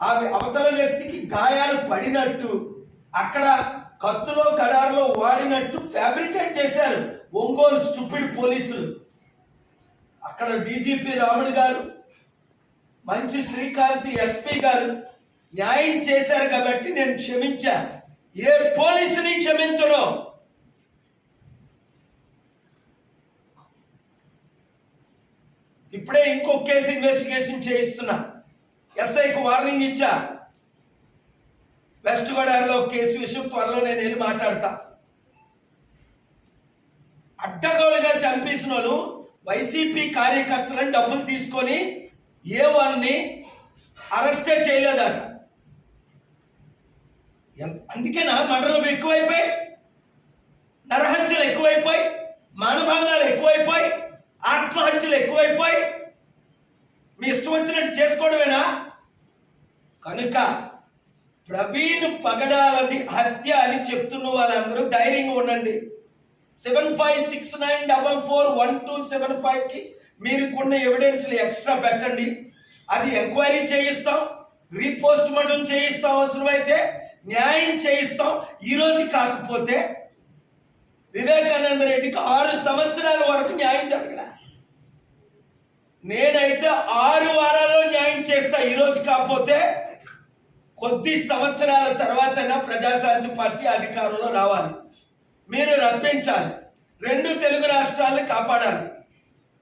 ఆ అవతల వ్యక్తికి గాయాలు పడినట్టు, అక్కడ కత్తులో కడారులో వాడినట్టు ఫ్యాబ్రికేట్ చేశారు ఒంగోలు స్టూపిడ్ పోలీసులు. అక్కడ డీజీపీ రాముడు గారు, మంచి శ్రీకాంత్ ఎస్పీ గారు న్యాయం చేశారు కాబట్టి నేను క్షమించా. ఏ పోలీసుని క్షమించను. ఇప్పుడే ఇంకో కేసు ఇన్వెస్టిగేషన్ చేయిస్తున్నా. ఎస్ఐకి వార్నింగ్ ఇచ్చా. వెస్ట్ గోదావరిలో కేసు విషయం త్వరలో నేను వెళ్ళి మాట్లాడతా. అడ్డగోలుగా చంపేసిన వాళ్ళు వైసీపీ కార్యకర్తలను డబ్బులు తీసుకొని ఏ1ని అరెస్టే చేయలేదట. అందుకేనా మర్డర్లు ఎక్కువైపోయి, నరహత్యలు ఎక్కువైపోయి, మానభంగాలు ఎక్కువైపోయి, ఆత్మహత్యలు ఎక్కువైపోయి, మీ ఇష్టం వచ్చినట్టు చేసుకోవడమేనా? కనుక ప్రవీణ్ పగడాలది హత్య అని చెప్తున్న వాళ్ళందరూ ధైర్యంగా ఉండండి. 7569441275కి మీరుకున్న ఎవిడెన్స్లు ఎక్స్ట్రా పెట్టండి. అది ఎంక్వైరీ చేయిస్తాం, రీపోస్ట్ మార్టం చేయిస్తాం, అవసరమైతే న్యాయం చేయిస్తాం. ఈరోజు కాకపోతే వివేకానంద రెడ్డికి 6 సంవత్సరాల వరకు న్యాయం జరగల. నేనైతే 6 వారాల్లో న్యాయం చేస్తా. ఈరోజు కాకపోతే కొద్ది సంవత్సరాల తర్వాత ప్రజాశాంతి పార్టీ అధికారంలో రావాలి. మీరు రప్పించాలి. 2 తెలుగు రాష్ట్రాలను కాపాడాలి.